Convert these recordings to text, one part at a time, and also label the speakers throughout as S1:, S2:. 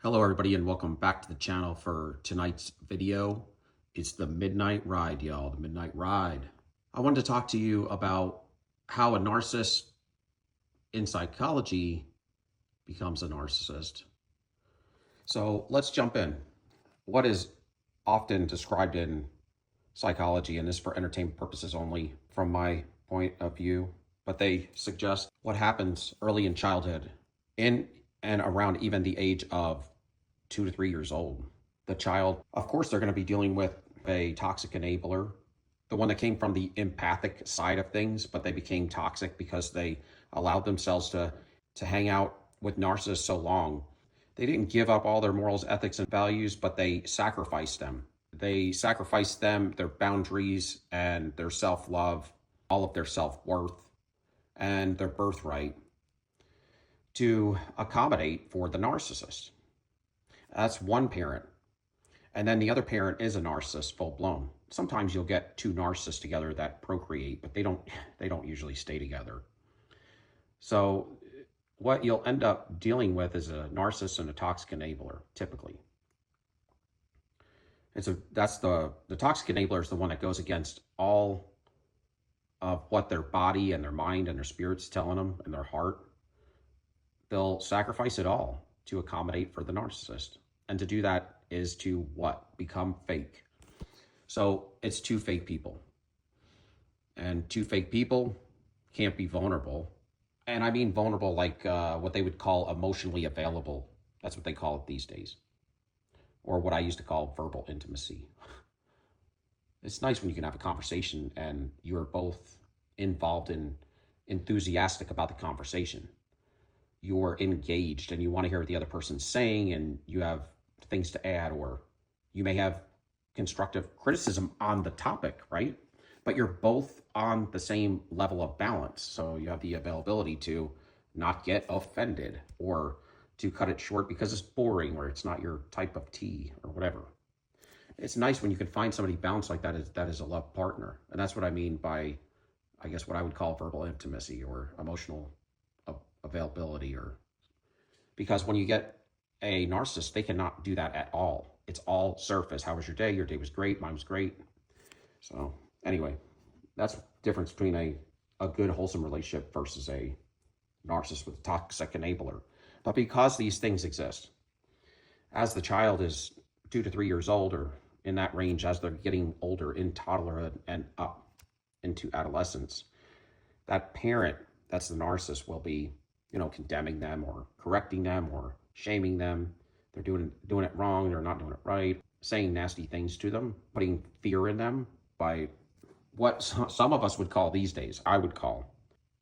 S1: Hello everybody and welcome back to the channel for tonight's video. It's the Midnight Ride, y'all, the Midnight Ride. I wanted to talk to you about how a narcissist in psychology becomes a narcissist. So let's jump in. What is often described in psychology, and this is for entertainment purposes only from my point of view, but they suggest what happens early in childhood in and around even the age of 2 to 3 years old. The child, of course, they're going to be dealing with a toxic enabler, the one that came from the empathic side of things, but they became toxic because they allowed themselves to hang out with narcissists so long. They didn't give up all their morals, ethics, and values, but they sacrificed them. They sacrificed them, their boundaries, and their self-love, all of their self-worth, and their birthright to accommodate for the narcissist. That's one parent. And then the other parent is a narcissist, full-blown. Sometimes you'll get two narcissists together that procreate, but they don't usually stay together. So what you'll end up dealing with is a narcissist and a toxic enabler, typically. That's the toxic enabler is the one that goes against all of what their body and their mind and their spirit's telling them and their heart. They'll sacrifice it all to accommodate for the narcissist. And to do that is to what? Become fake. So it's two fake people. And two fake people can't be vulnerable. And I mean vulnerable like what they would call emotionally available. That's what they call it these days. Or what I used to call verbal intimacy. It's nice when you can have a conversation and you're both involved and enthusiastic about the conversation. You're engaged and you want to hear what the other person's saying and you have things to add, or you may have constructive criticism on the topic, right? But you're both on the same level of balance. So you have the availability to not get offended or to cut it short because it's boring or it's not your type of tea or whatever. It's nice when you can find somebody balanced like that is a love partner. And that's what I mean by, I guess, what I would call verbal intimacy or emotional availability. Or because when you get a narcissist, they cannot do that at all. It's all surface. How was your day? Your day was great. Mine was great. So anyway, that's the difference between a good, wholesome relationship versus a narcissist with a toxic enabler. But because these things exist, as the child is 2 to 3 years old, or in that range, as they're getting older in toddlerhood and up into adolescence, that parent that's the narcissist will be, condemning them or correcting them or shaming them. They're doing it wrong. They're not doing it right. Saying nasty things to them, putting fear in them by what some of us would call these days, I would call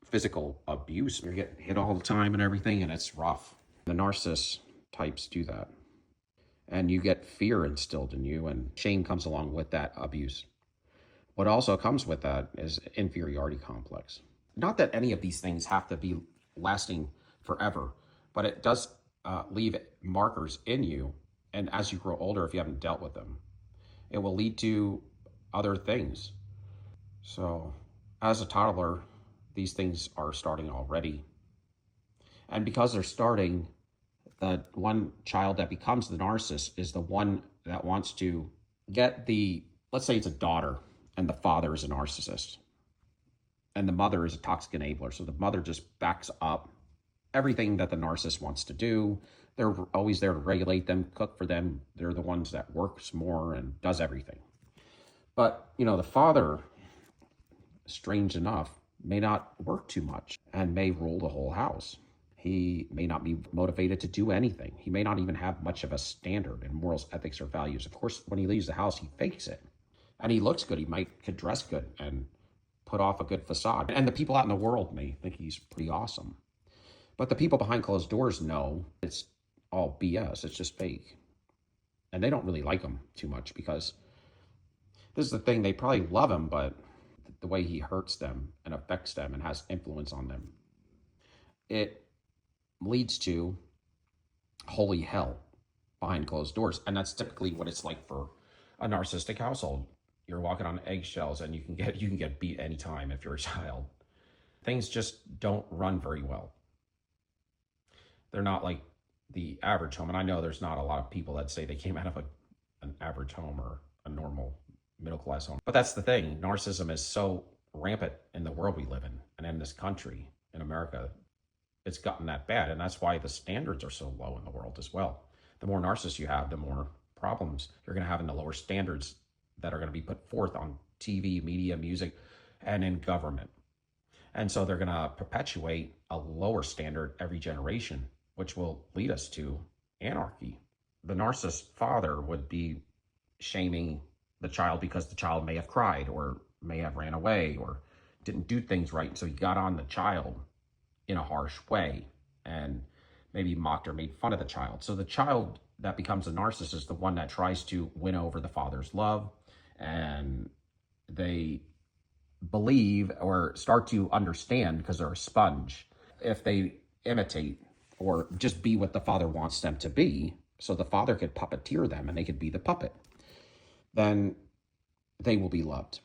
S1: physical abuse. You're getting hit all the time and everything, and it's rough. The narcissist types do that. And you get fear instilled in you, and shame comes along with that abuse. What also comes with that is inferiority complex. Not that any of these things have to be lasting forever, but it does leave markers in you. And as you grow older, if you haven't dealt with them, it will lead to other things. So as a toddler, these things are starting already. And because they're starting, the one child that becomes the narcissist is the one that wants to get let's say it's a daughter and the father is a narcissist. And the mother is a toxic enabler. So the mother just backs up everything that the narcissist wants to do. They're always there to regulate them, cook for them. They're the ones that works more and does everything. But, the father, strange enough, may not work too much and may rule the whole house. He may not be motivated to do anything. He may not even have much of a standard in morals, ethics, or values. Of course, when he leaves the house, he fakes it. And he looks good. He could dress good and put off a good facade. And the people out in the world may think he's pretty awesome. But the people behind closed doors know it's all BS. It's just fake. And they don't really like him too much because this is the thing. They probably love him, but the way he hurts them and affects them and has influence on them, it leads to holy hell behind closed doors. And that's typically what it's like for a narcissistic household. You're walking on eggshells and you can get beat anytime if you're a child. Things just don't run very well. They're not like the average home. And I know there's not a lot of people that say they came out of an average home or a normal middle class home. But that's the thing. Narcissism is so rampant in the world we live in and in this country, in America. It's gotten that bad. And that's why the standards are so low in the world as well. The more narcissists you have, the more problems you're going to have in the lower standards that are going to be put forth on TV, media, music, and in government. And so they're going to perpetuate a lower standard every generation, which will lead us to anarchy. The narcissist father would be shaming the child because the child may have cried or may have ran away or didn't do things right. So he got on the child in a harsh way and maybe mocked or made fun of the child. So the child that becomes a narcissist is the one that tries to win over the father's love, and they believe or start to understand because they're a sponge. If they imitate or just be what the father wants them to be, so the father could puppeteer them and they could be the puppet, then they will be loved.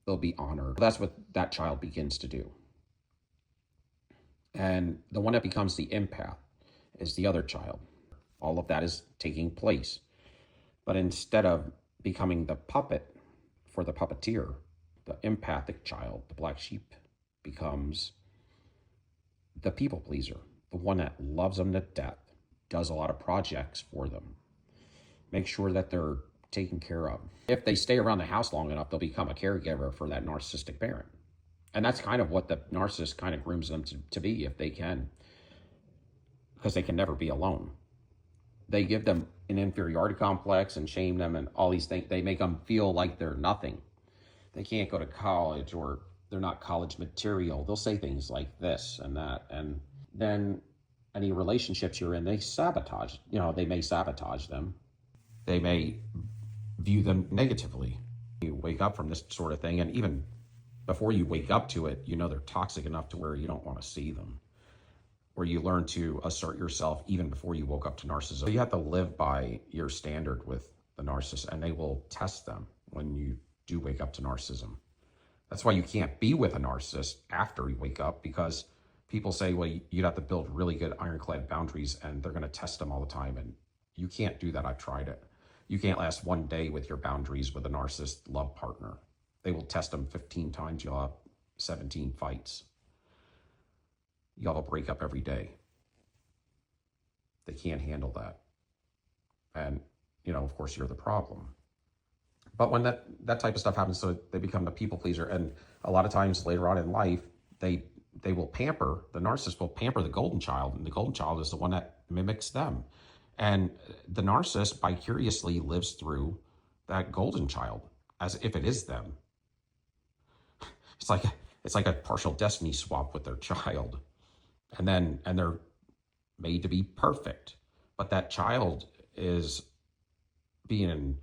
S1: They'll be honored. That's what that child begins to do. And the one that becomes the empath is the other child. All of that is taking place. But instead of becoming the puppet for the puppeteer, the empathic child, the black sheep, becomes the people pleaser, the one that loves them to death, does a lot of projects for them, make sure that they're taken care of. If they stay around the house long enough, they'll become a caregiver for that narcissistic parent. And that's kind of what the narcissist kind of grooms them to be, if they can, because they can never be alone. They give them an inferiority complex and shame them and all these things. They make them feel like they're nothing. They can't go to college, or they're not college material. They'll say things like this and that. And then any relationships you're in, they sabotage. They may sabotage them. They may view them negatively. You wake up from this sort of thing, and even before you wake up to it, they're toxic enough to where you don't want to see them, where you learn to assert yourself even before you woke up to narcissism. So you have to live by your standard with the narcissist, and they will test them when you do wake up to narcissism. That's why you can't be with a narcissist after you wake up, because people say, well, you'd have to build really good ironclad boundaries, and they're going to test them all the time. And you can't do that. I've tried it. You can't last one day with your boundaries with a narcissist love partner. They will test them 15 times. You'll have 17 fights. Y'all will break up every day. They can't handle that. And, of course, you're the problem. But when that type of stuff happens, so they become the people pleaser. And a lot of times later on in life, they will pamper, the narcissist will pamper the golden child. And the golden child is the one that mimics them. And the narcissist vicariously lives through that golden child as if it is them. It's like a partial destiny swap with their child. And they're made to be perfect. But that child is being,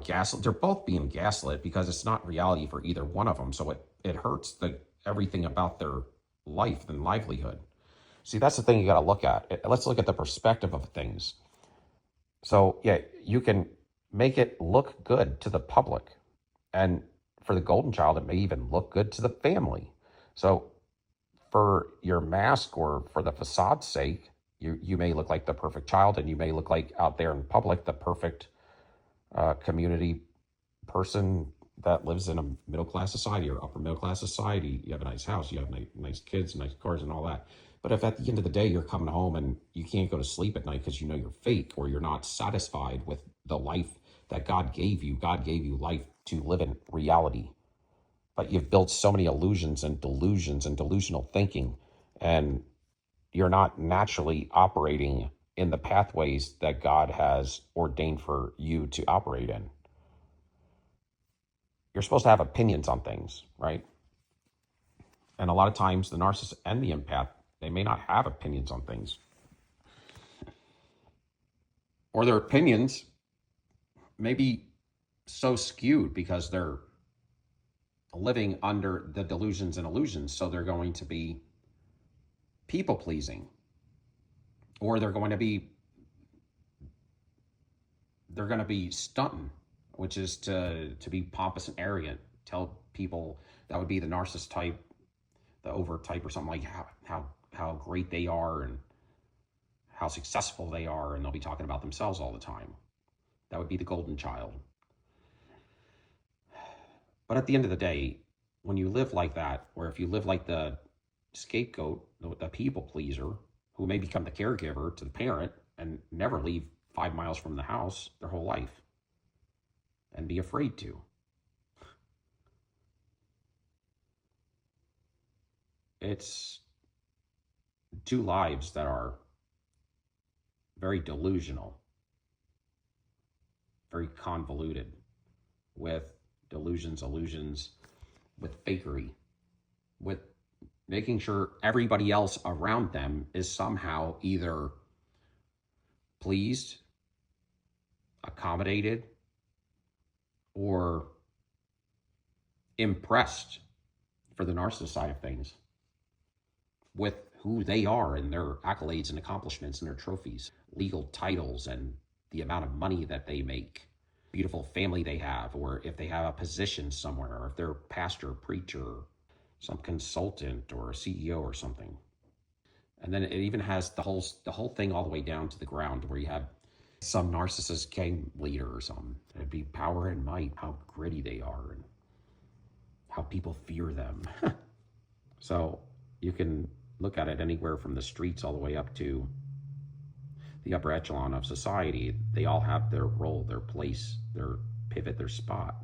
S1: gaslit. They're both being gaslit because it's not reality for either one of them. So it hurts everything about their life and livelihood. See, that's the thing you got to look at. Let's look at the perspective of things. So, yeah, you can make it look good to the public. And for the golden child, it may even look good to the family. So for your mask or for the facade's sake, you may look like the perfect child, and you may look like out there in public the perfect community person that lives in a middle-class society or upper middle-class society. You have a nice house, you have nice kids, nice cars and all that. But if at the end of the day you're coming home and you can't go to sleep at night because you're fake, or you're not satisfied with the life that God gave you life to live in reality. But you've built so many illusions and delusions and delusional thinking, and you're not naturally operating in the pathways that God has ordained for you to operate in. You're supposed to have opinions on things, right? And a lot of times the narcissist and the empath, they may not have opinions on things. Or their opinions may be so skewed because they're living under the delusions and illusions. So they're going to be people pleasing, or they're going to be stunting, which is to be pompous and arrogant. Tell people that would be the narcissist type, the overt type, or something, like how great they are, and how successful they are, and they'll be talking about themselves all the time. That would be the golden child. But at the end of the day, when you live like that, or if you live like the scapegoat, the people pleaser, who may become the caregiver to the parent and never leave 5 miles from the house their whole life and be afraid to. It's two lives that are very delusional, very convoluted, with delusions, illusions, with fakery, with making sure everybody else around them is somehow either pleased, accommodated, or impressed, for the narcissist side of things, with who they are and their accolades and accomplishments and their trophies, legal titles, and the amount of money that they make, beautiful family they have, or if they have a position somewhere, or if they're a pastor, preacher, some consultant, or a CEO or something. And then it even has the whole thing all the way down to the ground, where you have some narcissist gang leader or something. It'd be power and might, how gritty they are, and how people fear them. So you can look at it anywhere from the streets all the way up to the upper echelon of society. They all have their role, their place, their pivot, their spot.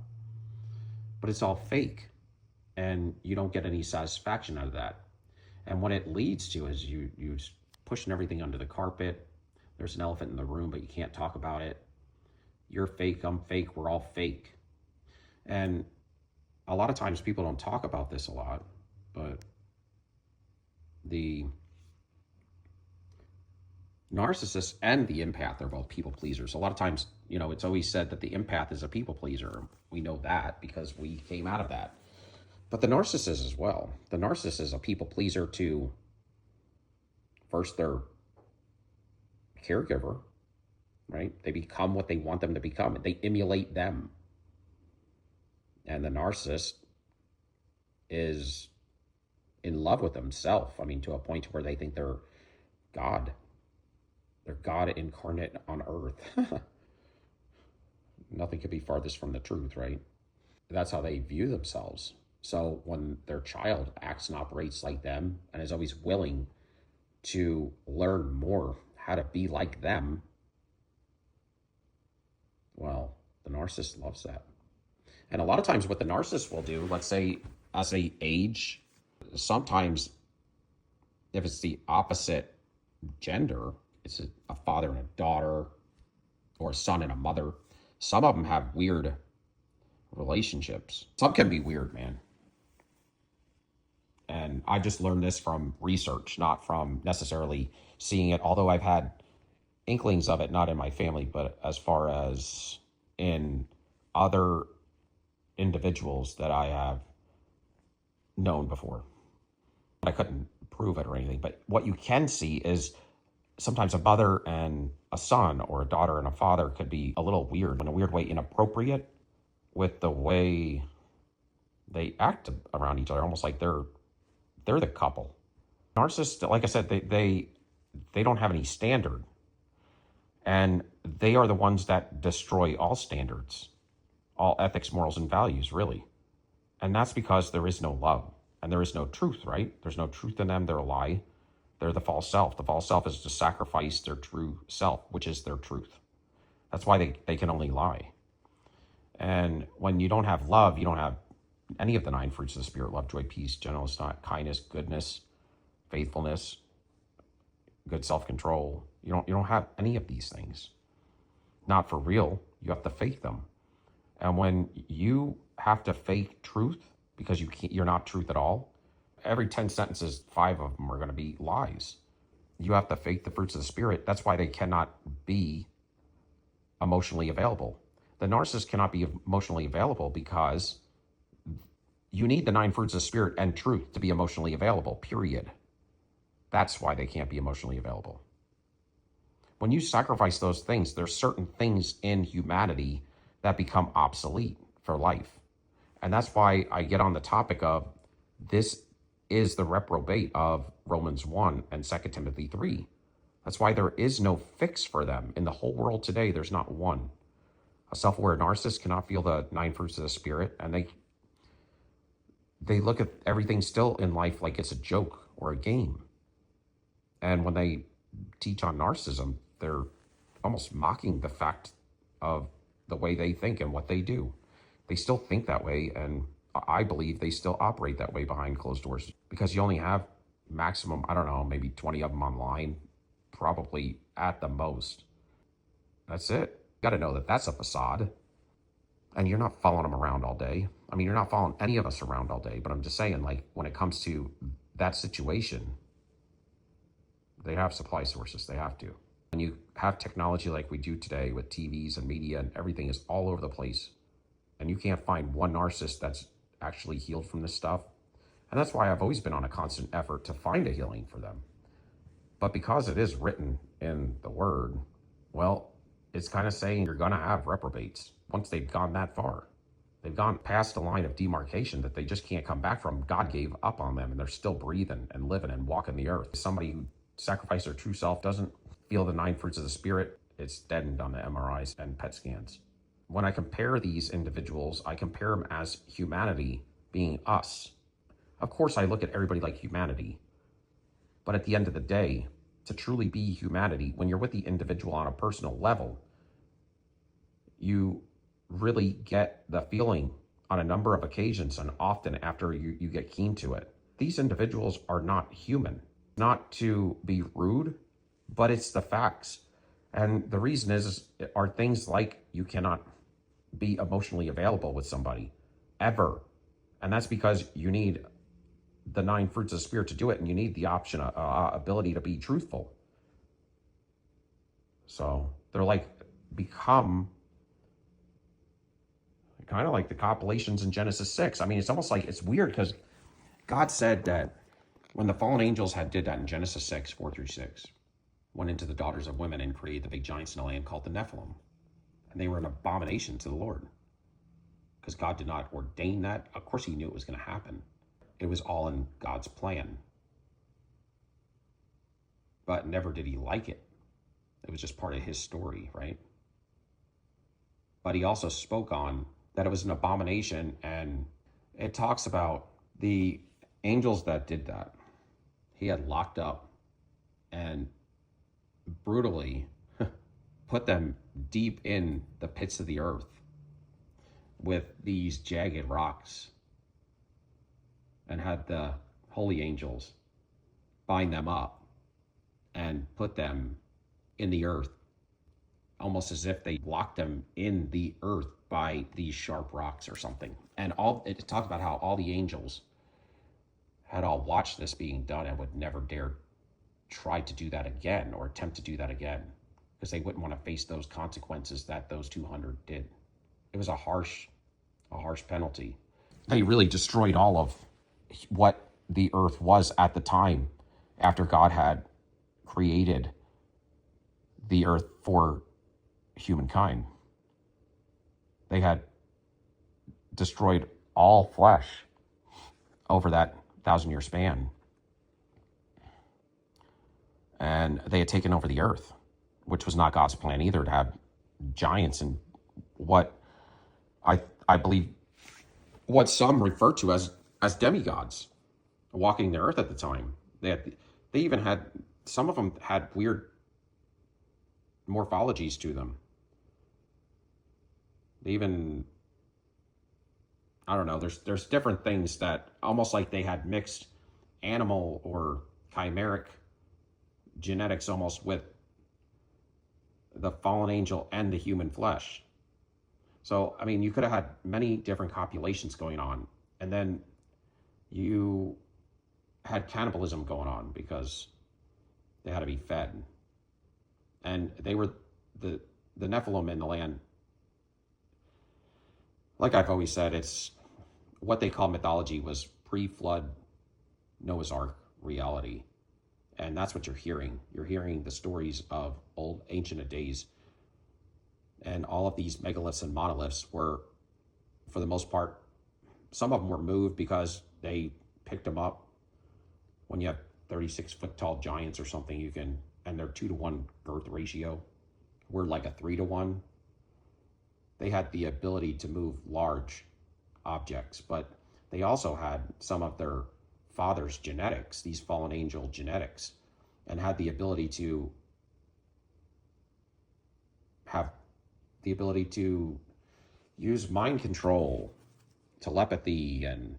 S1: But it's all fake, and you don't get any satisfaction out of that. And what it leads to is you pushing everything under the carpet. There's an elephant in the room, but you can't talk about it. You're fake, I'm fake, we're all fake. And a lot of times people don't talk about this a lot, but the narcissist and the empath are both people pleasers. A lot of times, it's always said that the empath is a people pleaser. We know that because we came out of that. But the narcissist is as well. The narcissist is a people pleaser to, first, their caregiver, right? They become what they want them to become. They emulate them. And the narcissist is in love with himself. I mean, to a point where they think they're God. They're God incarnate on earth. Nothing could be farthest from the truth, right? That's how they view themselves. So when their child acts and operates like them and is always willing to learn more how to be like them, well, the narcissist loves that. And a lot of times what the narcissist will do, let's say as they age, sometimes if it's the opposite gender, it's a father and a daughter, or a son and a mother. Some of them have weird relationships. Some can be weird, man. And I just learned this from research, not from necessarily seeing it, although I've had inklings of it, not in my family, but as far as in other individuals that I have known before. I couldn't prove it or anything, but what you can see is sometimes a mother and a son, or a daughter and a father, could be a little weird, in a weird way, inappropriate with the way they act around each other, almost like they're the couple. Narcissists, like I said, they don't have any standard, and they are the ones that destroy all standards, all ethics, morals, and values, really. And that's because there is no love and there is no truth, right? There's no truth in them. They're a lie. They're the false self. The false self is to sacrifice their true self, which is their truth. That's why they can only lie. And when you don't have love, you don't have any of the 9 fruits of the Spirit: love, joy, peace, gentleness, kindness, goodness, faithfulness, good self-control. You don't have any of these things. Not for real. You have to fake them. And when you have to fake truth because you're not truth at all, every 10 sentences, 5 of them are going to be lies. You have to fake the fruits of the Spirit. That's why they cannot be emotionally available. The narcissist cannot be emotionally available because you need the 9 fruits of the Spirit and truth to be emotionally available, period. That's why they can't be emotionally available. When you sacrifice those things, there's certain things in humanity that become obsolete for life. And that's why I get on the topic of this is the reprobate of Romans 1 and 2 Timothy 3. That's why there is no fix for them. In the whole world today, there's not one. A self-aware narcissist cannot feel the 9 fruits of the spirit, and they look at everything still in life like it's a joke or a game. And when they teach on narcissism, they're almost mocking the fact of the way they think and what they do. They still think that way, and I believe they still operate that way behind closed doors, because you only have maximum, I don't know, maybe 20 of them online, probably at the most. That's it. You got to know that that's a facade, and you're not following them around all day. I mean, you're not following any of us around all day, but I'm just saying, like, when it comes to that situation, they have supply sources. They have to. When you have technology like we do today with TVs and media and everything is all over the place, and you can't find one narcissist that's actually healed from this stuff. And that's why I've always been on a constant effort to find a healing for them. But because it is written in the word, well, it's kind of saying you're going to have reprobates once they've gone that far. They've gone past a line of demarcation that they just can't come back from. God gave up on them, and they're still breathing and living and walking the earth. Somebody who sacrificed their true self doesn't feel the 9 fruits of the spirit. It's deadened on the MRIs and PET scans. When I compare these individuals, I compare them as humanity being us. Of course, I look at everybody like humanity. But at the end of the day, to truly be humanity, when you're with the individual on a personal level, you really get the feeling on a number of occasions, and often after you get keen to it. These individuals are not human. Not to be rude, but it's the facts. And the reason are things like you cannot be emotionally available with somebody, ever. And that's because you need the 9 fruits of the spirit to do it, and you need the option, ability to be truthful. So they're like, become kind of like the compilations in Genesis 6. I mean, it's almost like, it's weird because God said that when the fallen angels did that in Genesis 6, 4-6, went into the daughters of women and created the big giants in the land called the Nephilim. And they were an abomination to the Lord because God did not ordain that. Of course, he knew it was going to happen. It was all in God's plan. But never did he like it. It was just part of his story, right? But he also spoke on that it was an abomination, and it talks about the angels that did that. He had locked up and brutally put them deep in the pits of the earth with these jagged rocks, and had the holy angels bind them up and put them in the earth, almost as if they locked them in the earth by these sharp rocks or something. And it talked about how all the angels had all watched this being done and would never dare try to do that again or attempt to do that again, because they wouldn't want to face those consequences that those 200 did. It was a harsh penalty. They really destroyed all of what the earth was at the time after God had created the earth for humankind. They had destroyed all flesh over that 1,000-year span. And they had taken over the earth, which was not God's plan either, to have giants and what I believe what some refer to as demigods walking the earth at the time. They even had, some of them had weird morphologies to them. They even, I don't know, there's different things that almost like they had mixed animal or chimeric genetics almost with the fallen angel and the human flesh. So, I mean, you could have had many different copulations going on, and then you had cannibalism going on because they had to be fed. And they were the Nephilim in the land. Like I've always said, it's what they call mythology was pre-flood Noah's Ark reality. And that's what you're hearing. You're hearing the stories of old ancient days. And all of these megaliths and monoliths were, for the most part, some of them were moved because they picked them up. When you have 36-foot tall giants or something, you can and their 2-to-1 girth ratio. We're like a 3-to-1. They had the ability to move large objects, but they also had some of their father's genetics, these fallen angel genetics, and had the ability to use mind control, telepathy, and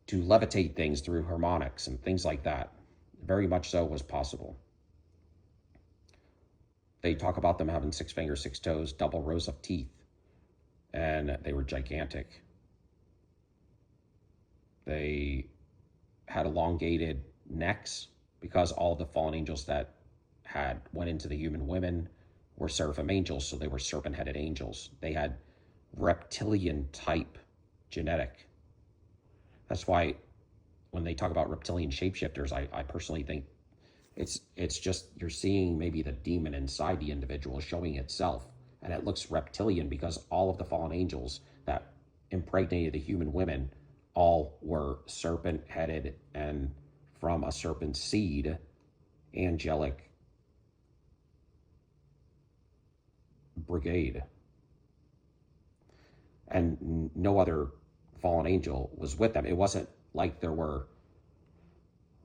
S1: to levitate things through harmonics and things like that. Very much so was possible. They talk about them having 6 fingers, 6 toes, double rows of teeth, and they were gigantic. They had elongated necks because all the fallen angels that went into the human women were seraphim angels, so they were serpent-headed angels. They had reptilian type genetic. That's why when they talk about reptilian shapeshifters, I personally think it's just you're seeing maybe the demon inside the individual showing itself, and it looks reptilian because all of the fallen angels that impregnated the human women all were serpent-headed and from a serpent seed, angelic brigade. And no other fallen angel was with them. It wasn't like there were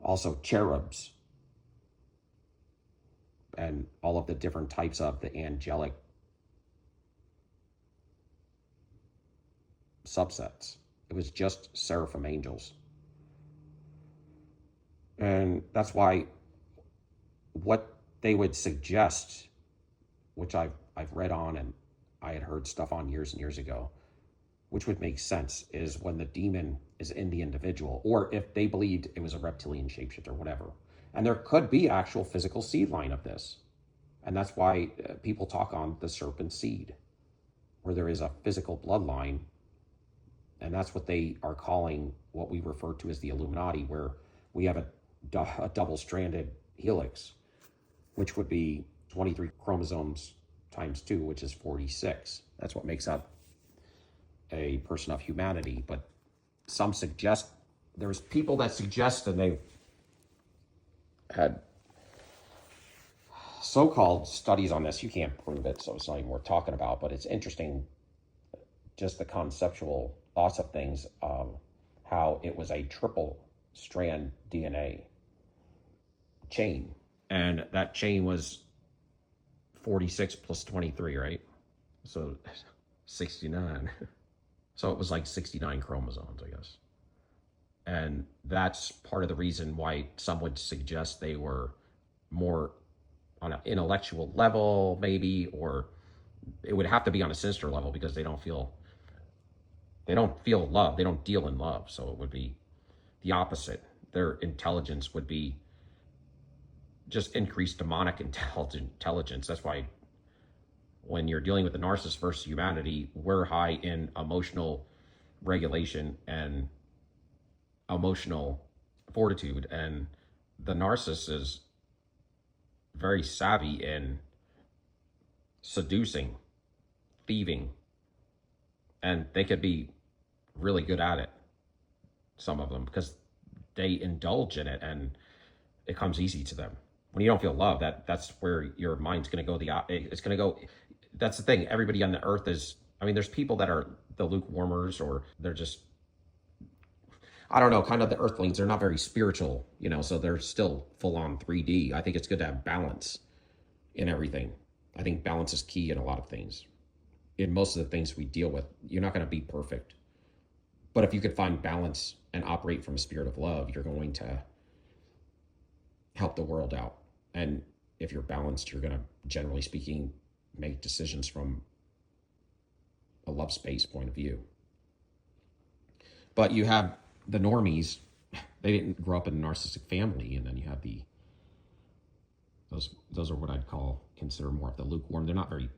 S1: also cherubs and all of the different types of the angelic subsets. It was just seraphim angels. And that's why what they would suggest, which I've read on and I had heard stuff on years and years ago, which would make sense, is when the demon is in the individual, or if they believed it was a reptilian shapeshifter or whatever. And there could be actual physical seed line of this. And that's why people talk on the serpent seed, where there is a physical bloodline. And that's what they are calling what we refer to as the Illuminati, where we have a double-stranded helix, which would be 23 chromosomes times 2, which is 46. That's what makes up a person of humanity. But some suggest, there's people that suggest, and they had so-called studies on this. You can't prove it, so it's not even worth talking about, but it's interesting, just the conceptual thoughts of things, how it was a triple strand DNA chain, and that chain was 46 plus 23, right? So 69. So it was like 69 chromosomes, I guess. And that's part of the reason why some would suggest they were more on an intellectual level, maybe, or it would have to be on a sinister level because they don't feel love. They don't deal in love. So it would be the opposite. Their intelligence would be just increased demonic intelligence. That's why when you're dealing with the narcissist versus humanity, we're high in emotional regulation and emotional fortitude. And the narcissist is very savvy in seducing, thieving, and they could be really good at it, some of them, because they indulge in it and it comes easy to them. When you don't feel love, that's where your mind's going to go. It's going to go. That's the thing. Everybody on the earth is, I mean, there's people that are the lukewarmers, or they're just, I don't know, kind of the earthlings. They're not very spiritual, so they're still full on 3D. I think it's good to have balance in everything. I think balance is key in a lot of things. In most of the things we deal with, you're not going to be perfect. But if you could find balance and operate from a spirit of love, you're going to help the world out. And if you're balanced, you're going to, generally speaking, make decisions from a love space point of view. But you have the normies. They didn't grow up in a narcissistic family. And then you have those are what I'd consider more of the lukewarm. They're not very,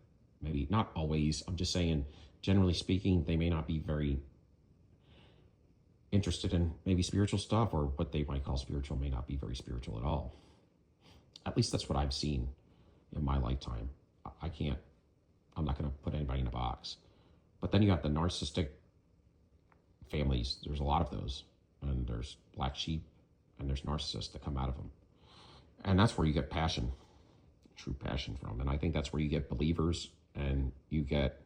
S1: maybe not always, I'm just saying, generally speaking, they may not be very interested in maybe spiritual stuff, or what they might call spiritual may not be very spiritual at all. At least that's what I've seen in my lifetime. I'm not going to put anybody in a box. But then you got the narcissistic families. There's a lot of those. And there's black sheep and there's narcissists that come out of them. And that's where you get passion, true passion from. And I think that's where you get believers and you get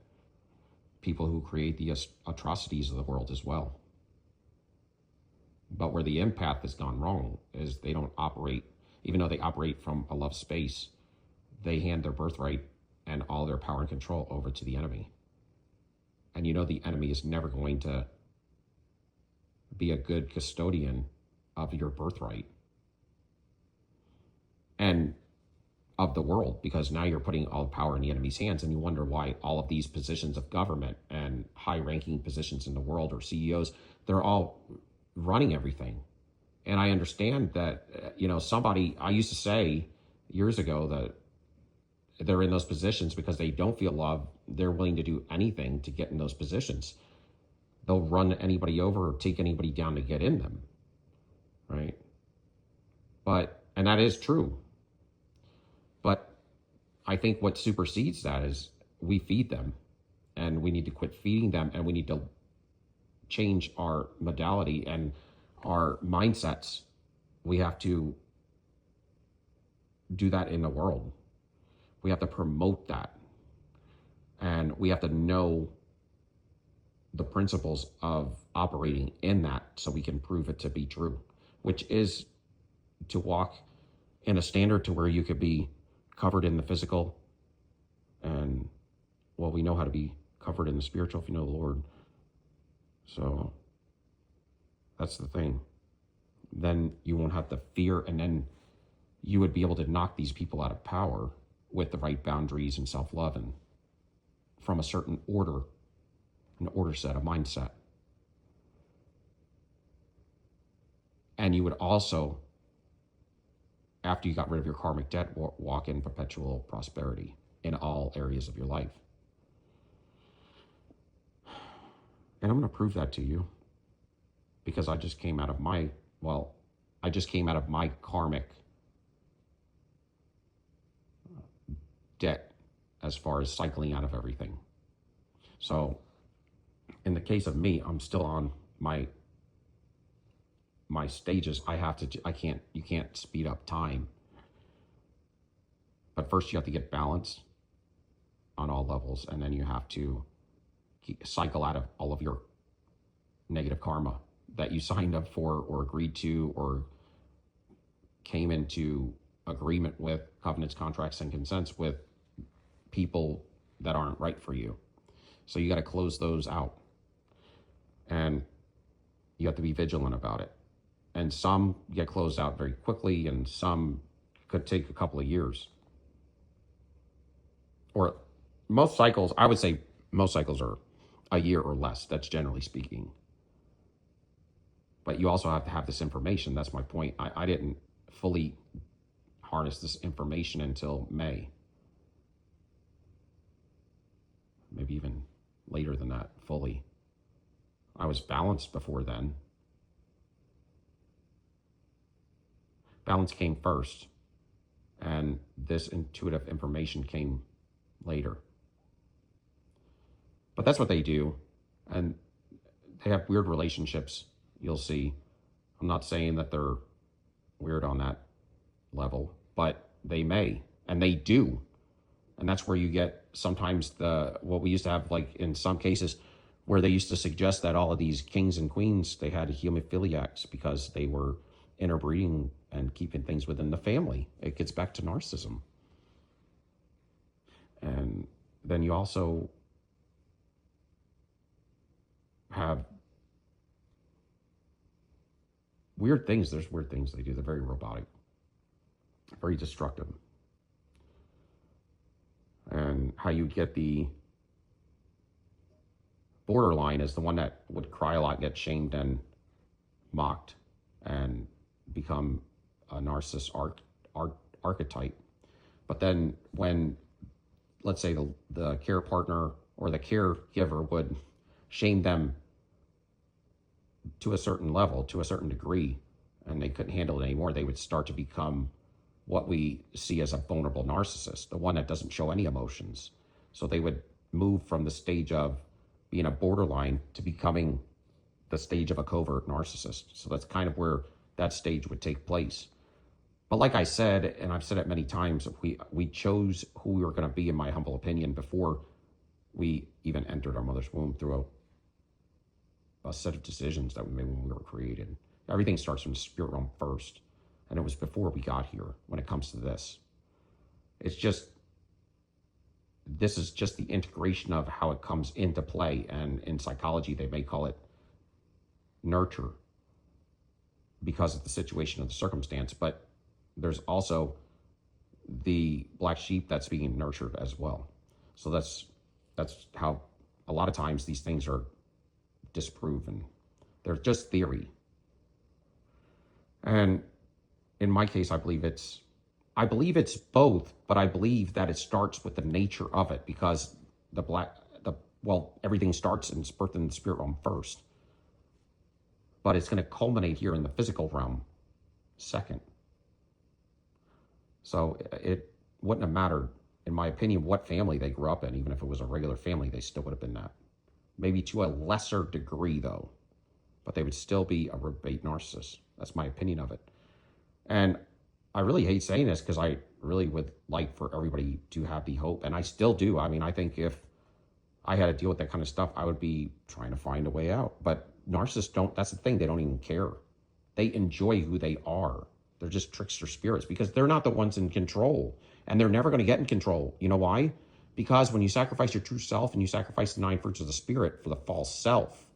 S1: people who create the atrocities of the world as well. But where the empath has gone wrong is they don't operate, even though they operate from a love space, they hand their birthright and all their power and control over to the enemy. And you know the enemy is never going to be a good custodian of your birthright and of the world, because now you're putting all the power in the enemy's hands, and you wonder why all of these positions of government and high-ranking positions in the world, or CEOs, they're all running everything. And I understand that, somebody, I used to say years ago that they're in those positions because they don't feel love. They're willing to do anything to get in those positions. They'll run anybody over or take anybody down to get in them, right? And that is true. But I think what supersedes that is we feed them, and we need to quit feeding them, and we need to change our modality and our mindsets. We have to do that in the world. We have to promote that. And we have to know the principles of operating in that so we can prove it to be true, which is to walk in a standard to where you could be covered in the physical, and we know how to be covered in the spiritual if you know the Lord. So that's the thing. Then you won't have the fear, and then you would be able to knock these people out of power with the right boundaries and self-love, and from a certain order, an order set, a mindset. And you would also, after you got rid of your karmic debt, walk in perpetual prosperity in all areas of your life. And I'm going to prove that to you, because I just came out of my karmic debt as far as cycling out of everything. So in the case of me, I'm still on my stages. You can't speed up time. But first you have to get balance on all levels, and then you have to cycle out of all of your negative karma that you signed up for or agreed to or came into agreement with, covenants, contracts, and consents with people that aren't right for you. So you got to close those out, and you have to be vigilant about it. And some get closed out very quickly, and some could take a couple of years. Or most cycles, I would say most cycles are a year or less. That's generally speaking. But you also have to have this information. That's my point. I didn't fully harness this information until May. Maybe even later than that, fully. I was balanced before then. Balance came first, and this intuitive information came later. But that's what they do, and they have weird relationships, you'll see. I'm not saying that they're weird on that level, but they may, and they do. And that's where you get sometimes what we used to have, like in some cases, where they used to suggest that all of these kings and queens, they had hemophiliacs because they were interbreeding and keeping things within the family. It gets back to narcissism. And then you also have weird things. There's weird things they do. They're very robotic, very destructive. And how you get the borderline is the one that would cry a lot, get shamed and mocked, and become a narcissist archetype. But then when, let's say, the care partner or the caregiver would shame them to a certain level, to a certain degree, and they couldn't handle it anymore, they would start to become what we see as a vulnerable narcissist, the one that doesn't show any emotions. So they would move from the stage of being a borderline to becoming the stage of a covert narcissist. So that's kind of where that stage would take place. But like I said, and I've said it many times, we chose who we were going to be, in my humble opinion, before we even entered our mother's womb through a set of decisions that we made when we were created. Everything starts from the spirit realm first, and it was before we got here when it comes to this. It's just, this is just the integration of how it comes into play. And in psychology, they may call it nurture because of the situation of the circumstance. But there's also the black sheep that's being nurtured as well. So that's how a lot of times these things are disproven. They're just theory. And in my case, I believe it's both, but I believe that it starts with the nature of it, because everything starts and is birthed in the spirit realm first, but it's going to culminate here in the physical realm second. So it wouldn't have mattered, in my opinion, what family they grew up in. Even if it was a regular family, they still would have been that. Maybe to a lesser degree, though, but they would still be a reprobate narcissist. That's my opinion of it. And I really hate saying this, because I really would like for everybody to have the hope, and I still do. I mean, I think if I had to deal with that kind of stuff, I would be trying to find a way out. But narcissists don't, that's the thing, they don't even care. They enjoy who they are. They're just trickster spirits, because they're not the ones in control, and they're never going to get in control. You know why? Because when you sacrifice your true self and you sacrifice the 9 fruits of the spirit for the false self,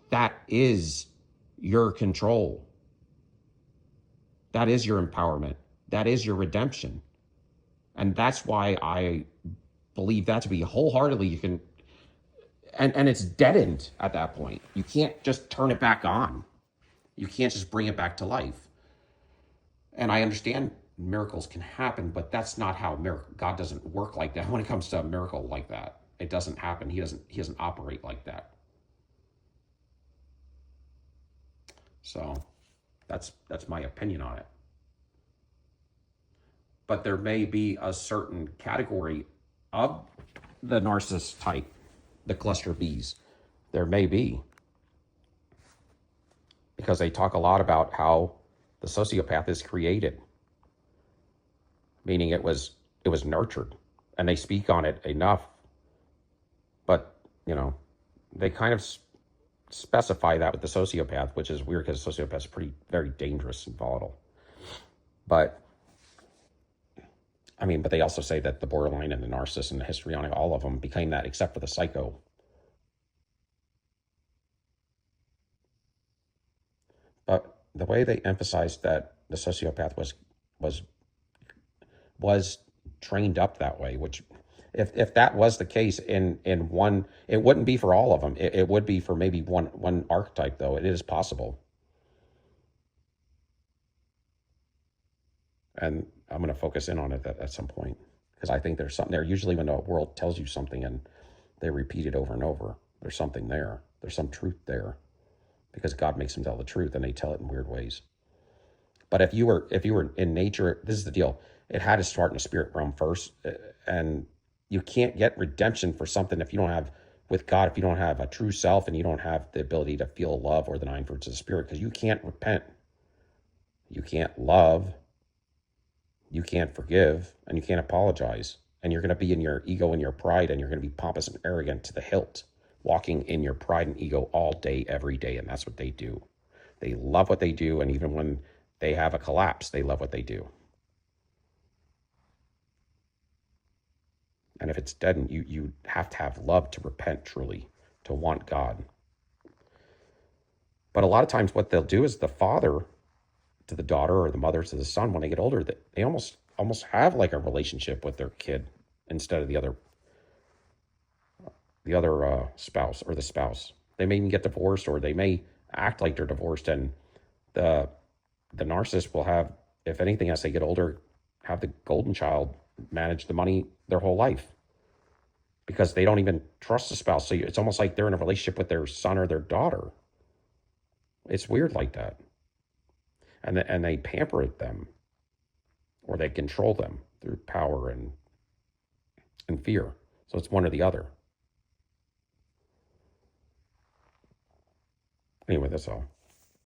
S1: that is your control. That is your empowerment. That is your redemption. And that's why I believe that to be wholeheartedly, you can, and it's deadened at that point. You can't just turn it back on. You can't just bring it back to life. And I understand miracles can happen, but that's not how God doesn't work like that. When it comes to a miracle like that, it doesn't happen. He doesn't operate like that. So that's my opinion on it. But there may be a certain category of the narcissist type, the cluster Bs. There may be, because they talk a lot about how the sociopath is created, meaning it was nurtured, and they speak on it enough. But they kind of specify that with the sociopath, which is weird, because sociopath is very dangerous and volatile. But they also say that the borderline and the narcissist and the histrionic, all of them became that, except for the psycho. But the way they emphasized that the sociopath was trained up that way, which if that was the case in one, it wouldn't be for all of them. It would be for maybe one archetype, though. It is possible. And I'm going to focus in on it at some point, because I think there's something there. Usually when the world tells you something and they repeat it over and over, there's something there. There's some truth there, because God makes them tell the truth, and they tell it in weird ways. But if you were in nature, this is the deal. It had to start in the spirit realm first, and you can't get redemption for something if you don't have, with God, if you don't have a true self, and you don't have the ability to feel love or the 9 fruits of the spirit, because you can't repent. You can't love. You can't forgive, and you can't apologize. And you're going to be in your ego and your pride, and you're going to be pompous and arrogant to the hilt, walking in your pride and ego all day, every day. And that's what they do. They love what they do. And even when they have a collapse, they love what they do. And if it's dead, you have to have love to repent truly, to want God. But a lot of times what they'll do is the father to the daughter, or the mother to the son, when they get older, that they almost have like a relationship with their kid instead of the other spouse or the spouse. They may even get divorced, or they may act like they're divorced, and the narcissist will have, if anything, as they get older, have the golden child manage the money their whole life, because they don't even trust the spouse. So it's almost like they're in a relationship with their son or their daughter. It's weird like that. And they pamper them, or they control them through power and fear. So it's one or the other. Anyway, that's all.